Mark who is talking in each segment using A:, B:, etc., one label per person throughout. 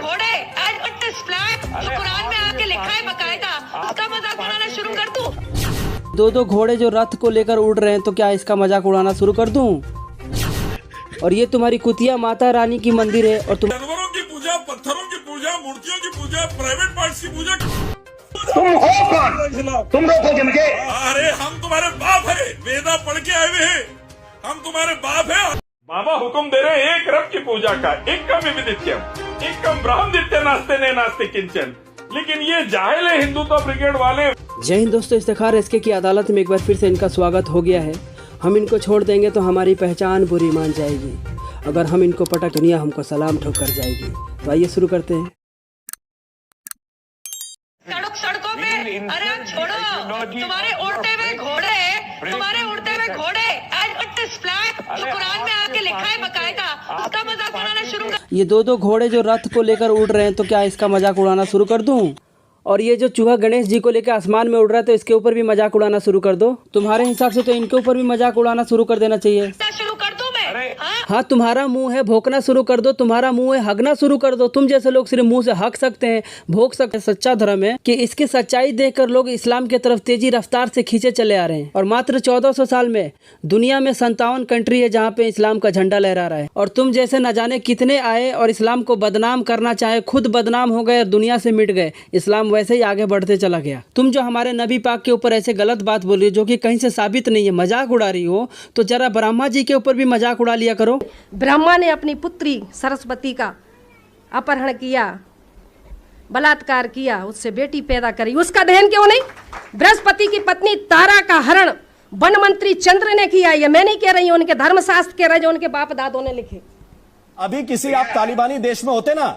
A: घोड़े जो कुरान में आके लिखा है बकायदा, उसका मजाक उड़ाना शुरू कर दूं?
B: दो घोड़े जो रथ को लेकर उड़ रहे हैं, तो क्या इसका मजाक उड़ाना शुरू कर दूं? और ये तुम्हारी कुतिया माता रानी की मंदिर है, और तुम
C: जानवरों की पूजा, पत्थरों की पूजा, मूर्तियों की पूजा, प्राइवेट पार्ट्स की पूजा।
D: तुम हो कौन? तुम रोकोगे मुझे?
C: अरे हम तुम्हारे बाप है, वेदा पढ़ के आए हुए हैं, हम तुम्हारे बाप है। बाबा हुक्म दे रहे हैं एक रब की पूजा का, एक कम विदित्यम, एक कम ब्राह्म दित्य नास्ते ने नास्ते किंचन। लेकिन ये जाहिल है हिंदुत्व ब्रिगेड वाले।
B: जय हिंद दोस्तों, इफ्तिखार एसके की अदालत में एक बार फिर से इनका स्वागत हो गया है। हम इनको छोड़ देंगे तो हमारी पहचान बुरी मान जाएगी, अगर हम इनको पटक दुनिया हमको सलाम ठोक कर जाएगी। तो आइए शुरू करते हैं।
A: सड़कों पे, अरे छोड़ो, तुम्हारे उड़ते हुए घोड़े जो कुरान में आके लिखा है बकायदा, उसका मजाक उड़ाना शुरू कर।
B: ये दो घोड़े जो रथ को लेकर उड़ रहे हैं, तो क्या इसका मजाक उड़ाना शुरू कर दूं? और ये जो चूहा गणेश जी को लेकर आसमान में उड़ रहा है, तो इसके ऊपर भी मजाक उड़ाना शुरू कर दो। तुम्हारे हिसाब से तो इनके ऊपर भी मजाक उड़ाना शुरू कर देना चाहिए।
A: शुरू कर दूं मैं?
B: हाँ, तुम्हारा मुंह है, भोंकना शुरू कर दो। तुम्हारा मुंह है, हगना शुरू कर दो। तुम जैसे लोग सिर्फ मुंह से हक सकते हैं, भोंक सकते हैं। सच्चा धर्म है कि इसकी सच्चाई देखकर लोग इस्लाम की तरफ तेजी रफ्तार से खींचे चले आ रहे हैं। और मात्र 1400 साल में दुनिया में 57 कंट्री है जहाँ पे इस्लाम का झंडा लहरा रहा है। और तुम जैसे न जाने कितने आए और इस्लाम को बदनाम करना चाहे, खुद बदनाम हो गए और दुनिया से मिट गए। इस्लाम वैसे ही आगे बढ़ते चला गया। तुम जो हमारे नबी पाक के ऊपर ऐसे गलत बात बोल रही हो जो कि कहीं से साबित नहीं है, मजाक उड़ा रही हो, तो जरा ब्रह्मा जी के ऊपर भी मजाक उड़ा लिया करो।
E: ब्रह्मा ने अपनी पुत्री सरस्वती का अपहरण किया, बलात्कार किया, उससे बेटी पैदा करी, उसका दहन क्यों नहीं? बृहस्पति की पत्नी तारा का हरण वन मंत्री चंद्र ने किया। ये मैं नहीं कह रही हूं, उनके धर्मशास्त्र कह रहे जो उनके बाप दादों ने लिखे।
F: अभी किसी आप तालिबानी देश में होते ना,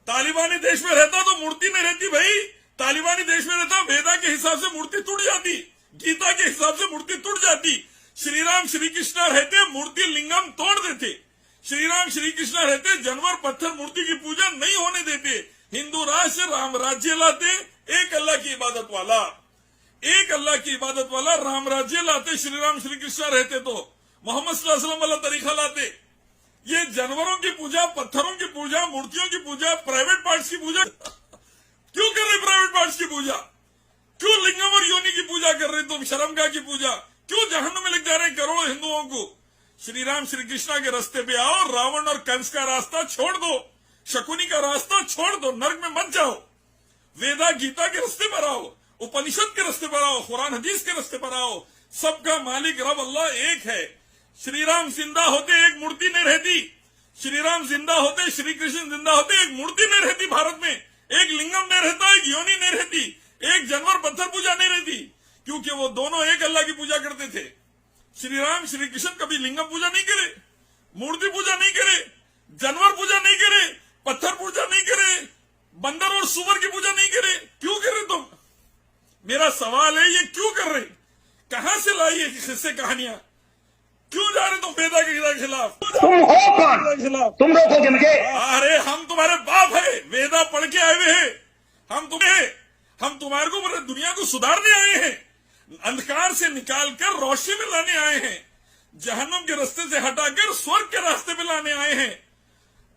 C: तालिबानी देश में रहता तो मूर्ति नहीं रहती भाई। तालिबानी देश में रहता, वेदा के हिसाब से मूर्ति टूट जाती, गीता के हिसाब से मूर्ति टूट जाती। श्री राम श्री कृष्ण रहते, मूर्ति लिंगम तोड़ देते। श्री राम श्री कृष्ण रहते, जानवर पत्थर मूर्ति की पूजा नहीं होने देते। हिंदू राष्ट्र राम राज्य लाते, एक अल्लाह की इबादत वाला, एक अल्लाह की इबादत वाला राम राज्य लाते। श्री राम श्री कृष्ण रहते तो मोहम्मद सल्लल्लाहु अलैहि वसल्लम वाला तरीका लाते। ये जानवरों की पूजा, पत्थरों की पूजा, मूर्तियों की पूजा, प्राइवेट पार्ट्स की पूजा क्यों कर रहे? प्राइवेट पार्ट्स की पूजा क्यों? लिंगम और योनि की पूजा कर रहे तुम, शर्मगाह की पूजा क्यों? जहन्नुम में लग जा रहे करोड़ों हिंदुओं को। श्री राम श्री कृष्णा के रास्ते पे आओ, रावण और कंस का रास्ता छोड़ दो, शकुनी का रास्ता छोड़ दो, नर्क में मत जाओ। वेदा गीता के रास्ते पर आओ, उपनिषद के रास्ते पर आओ, कुरान हदीस के रास्ते पर आओ। सबका मालिक रब अल्लाह एक है। श्री राम जिंदा होते एक मूर्ति नहीं रहती। श्री राम जिंदा होते, श्री कृष्ण जिंदा होते, एक मूर्ति नहीं रहती भारत में, एक लिंगम नहीं रहता, एक योनि नहीं रहती, एक जानवर पत्थर पूजा नहीं रहती, क्योंकि वो दोनों एक अल्लाह की पूजा करते थे। श्री राम श्री कृष्ण कभी लिंगम पूजा नहीं करे, मूर्ति पूजा नहीं करे, जानवर पूजा नहीं करे, पत्थर पूजा नहीं करे, बंदर और सुअर की पूजा नहीं करे। क्यों कर रहे तुम? मेरा सवाल है, ये क्यों कर रहे? कहां से लाई ये किस्से कहानियां? क्यों जा रहे तुम वेदा के खिलाफ?
D: तुम हो कौन? तुम रोकोगे मुझे?
C: अरे हम तुम्हारे बाप है, वेदा पढ़ के आए हुए हैं, हम तुम्हारे को पूरे दुनिया को सुधारने आए हैं, अंधकार से निकालकर रोशनी में लाने आए हैं, जहन्नुम के रास्ते से हटाकर स्वर्ग के रास्ते पे लाने आए हैं।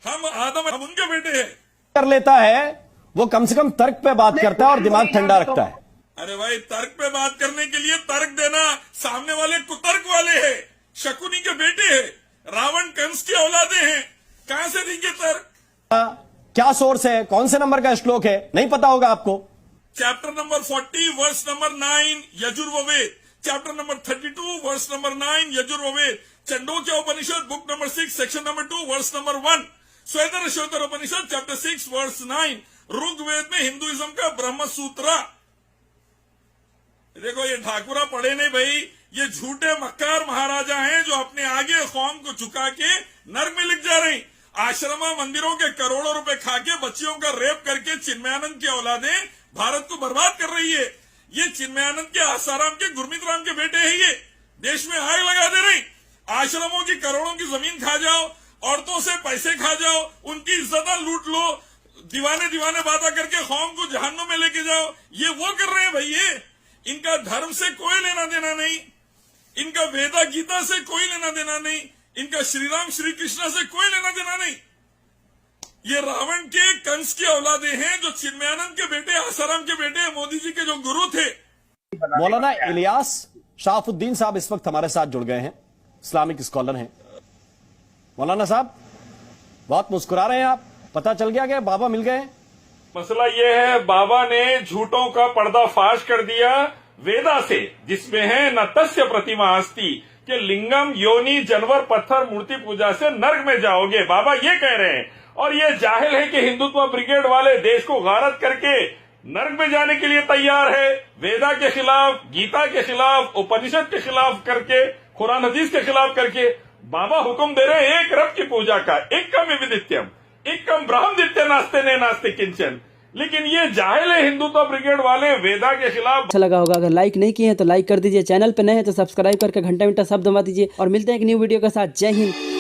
C: हम आदम, हम उनके बेटे हैं।
F: कर लेता है वो कम से कम तर्क पे बात करता है और दिमाग ठंडा रखता है।
C: अरे भाई, तर्क पे बात करने के लिए तर्क देना, सामने वाले कुतर्क वाले हैं, शकुनी के बेटे हैं, रावण कंस की औलादे हैं, कहां से देंगे तर्क?
F: क्या सोर्स है, कौन से नंबर का श्लोक है, नहीं पता होगा आपको।
C: Chapter number 40 verse number 9 Yajurved, chapter number 32 verse number 9 Yajurved, Chandogya Upanishad book number 6 section number 2 verse number 1, Shvetar Upanishad chapter 6 verse 9, Rigved में हिंदुइज्म का ब्रह्म सूत्र। देखो, ये ठाकुरा पढ़े नहीं भाई, ये झूठे मक्कार महाराजा हैं जो अपने आगे कौम को झुका के नर्क में लिख जा रहे हैं। आश्रम मंदिरों के करोड़ों रुपए खा के बच्चियों का रेप करके चिन्मयानंद की औलादें भारत को बर्बाद कर रही है। ये चिन्मयानंद के, आसाराम के, गुरमीत राम के बेटे हैं। ये देश में आग लगा दे रहे। आश्रमों की करोड़ों की जमीन खा जाओ, औरतों से पैसे खा जाओ, उनकी इज्जत लूट लो, दीवाने बातें करके कौम को जहन्नुम में लेके जाओ। ये वो कर रहे हैं भाई। ये इनका धर्म से कोई लेना देना नहीं, इनका वेदा गीता से कोई लेना देना नहीं, इनका श्री राम श्री कृष्ण से कोई लेना देना नहीं। ये रावण के कंस की औलादे हैं, जो चिन्मयानंद के बेटे, आसाराम के बेटे, मोदी जी के जो गुरु थे।
F: मौलाना इलियास शाफुद्दीन साहब इस वक्त हमारे साथ जुड़ गए हैं, इस्लामिक स्कॉलर हैं। मौलाना साहब बहुत मुस्कुरा रहे हैं आप, पता चल गया कि बाबा मिल गए?
C: मसला ये है, बाबा ने झूठों का पर्दाफाश कर दिया वेदा से, जिसमें है न तस्य प्रतिमा अस्ति कि लिंगम योनि जानवर पत्थर मूर्ति पूजा से नर्क में जाओगे। बाबा ये कह रहे हैं, और ये जाहिल है कि हिंदुत्व ब्रिगेड वाले देश को गारत करके नर्क में जाने के लिए तैयार है। वेदा के खिलाफ, गीता के खिलाफ, उपनिषद के खिलाफ करके, कुरान हदीस के खिलाफ करके बाबा हुक्म दे रहे हैं एक रब की पूजा का, एकम विदित्यम, एकम ब्रह्मदित्य नास्ते ने नास्ते किंचन। लेकिन ये जाहिल है हिंदुत्व ब्रिगेड वाले वेदा के खिलाफ।
B: अच्छा लगा होगा, अगर लाइक नहीं किए हैं तो लाइक कर दीजिए, चैनल पे नए हैं तो सब्सक्राइब करके घंटा सब दबा दीजिए, और मिलते हैं एक न्यू वीडियो के साथ। जय हिंद।